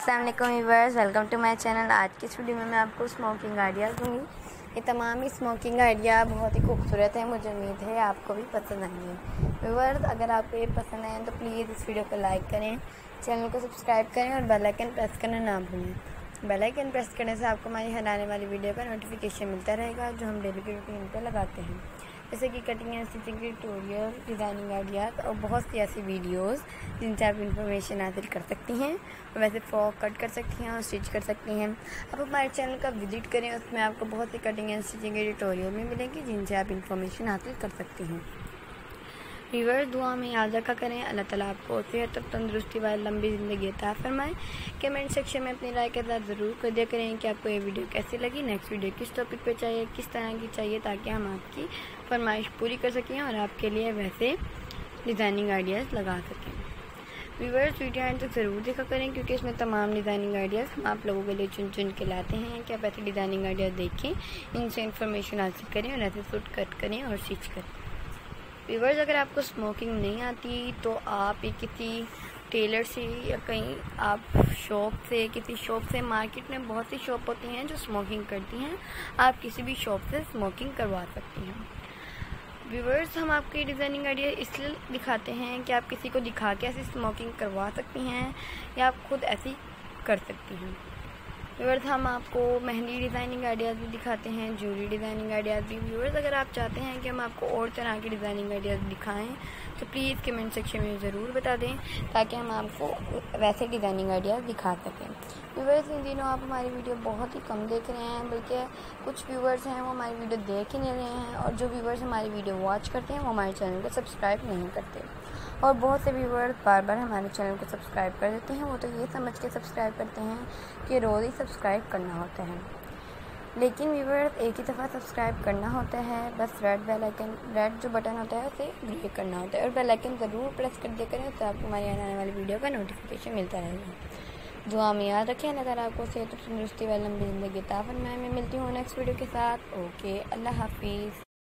अस्सलाम वालेकुम viewers, welcome to my channel. आज की इस वीडियो में मैं आपको स्मोकिंग आइडियाज़ दूँगी। ये तमाम ही स्मोकिंग आइडिया बहुत ही खूबसूरत है, मुझे उम्मीद है आपको भी पसंद आएंगे। व्यूअर्स, अगर आपको ये पसंद आए तो प्लीज़ इस वीडियो को लाइक करें, चैनल को सब्सक्राइब करें और बेल आइकन प्रेस करना ना भूलें। बेल आइकन प्रेस करने से आपको हमारी हर आने वाली वीडियो का नोटिफिकेशन मिलता रहेगा जो हम डेली की रूटीन पर लगाते हैं, जैसे कि कटिंग एंड स्टिचिंग के ट्यूटोरियल, डिज़ाइनिंग आइडियाज़ और बहुत सी ऐसी वीडियोस जिनसे आप इन्फॉर्मेशन हासिल कर सकती हैं। और वैसे फ्रॉक कट कर सकती हैं और स्टिच कर सकती हैं। आप हमारे चैनल का विजिट करें, उसमें आपको बहुत सी कटिंग एंड स्टिचिंग के ट्यूटोरियल भी मिलेंगे जिनसे आप इन्फॉर्मेशन हासिल कर सकती हैं। व्यूअर्स, दुआ में याद रखा करें, अल्लाह ताला आपको सेहत और तंदुरुस्ती वाली लंबी ज़िंदगी अता फरमाए। कमेंट सेक्शन में अपनी राय के साथ ज़रूर कर दिया करें कि आपको ये वीडियो कैसी लगी, नेक्स्ट वीडियो किस टॉपिक पे चाहिए, किस तरह की चाहिए, ताकि हम आपकी फरमाइश पूरी कर सकें और आपके लिए वैसे डिज़ाइनिंग आइडियाज़ लगा सकें। व्यूअर्स, वीडियो एंड तक ज़रूर देखा करें क्योंकि इसमें तमाम डिज़ाइनिंग आइडियाज़ हम आप लोगों के लिए चुन चुन के लाते हैं कि आप ऐसे डिज़ाइनिंग आइडियाज़ देखें, इनसे इन्फॉर्मेशन हासिल करें और ऐसे सूट कट करें और स्टिच करें। व्यूअर्स, अगर आपको स्मोकिंग नहीं आती तो आप किसी टेलर से या कहीं आप किसी शॉप से, मार्केट में बहुत सी शॉप होती हैं जो स्मोकिंग करती हैं, आप किसी भी शॉप से स्मोकिंग करवा सकती हैं। व्यूअर्स, हम आपके डिज़ाइनिंग आइडिया इसलिए दिखाते हैं कि आप किसी को दिखा के ऐसी स्मोकिंग करवा सकती हैं या आप खुद ऐसी कर सकती हैं। व्यूअर्स, हम आपको मेहंदी डिज़ाइनिंग आइडियाज़ भी दिखाते हैं, ज्वेलरी डिज़ाइनिंग आइडियाज़ भी। व्यूअर्स, अगर आप चाहते हैं कि हम आपको और तरह की डिज़ाइनिंग आइडियाज़ दिखाएं तो प्लीज़ कमेंट सेक्शन में ज़रूर बता दें ताकि हम आपको वैसे डिज़ाइनिंग आइडियाज़ दिखा सकें। व्यूअर्स, इन दिनों आप हमारी वीडियो बहुत ही कम देख रहे हैं, बल्कि कुछ व्यूअर्स हैं वो हमारी वीडियो देख ही नहीं रहे हैं, और जो व्यूअर्स हमारी वीडियो वॉच करते हैं वो हमारे चैनल को सब्सक्राइब नहीं करते। और बहुत से व्यूअर्स बार बार हमारे चैनल को सब्सक्राइब कर देते हैं, वो तो ये समझ के सब्सक्राइब करते हैं कि रोज़ ही सब्सक्राइब करना होता है, लेकिन व्यूअर्स एक ही दफ़ा सब्सक्राइब करना होता है। बस रेड जो बटन होता है उसे क्लिक करना होता है और बेल आइकन ज़रूर प्रेस कर दिया करें तो आपको हमारी आने वाली वीडियो का नोटिफिकेशन मिलता रहेगा। दुआ में याद रखें, अगर आपको सेहत और तंदुरुस्ती वाली लंबी ज़िंदगी अता फरमाए। मैं मिलती हूँ नेक्स्ट वीडियो के साथ। ओके, अल्लाह हाफिज़।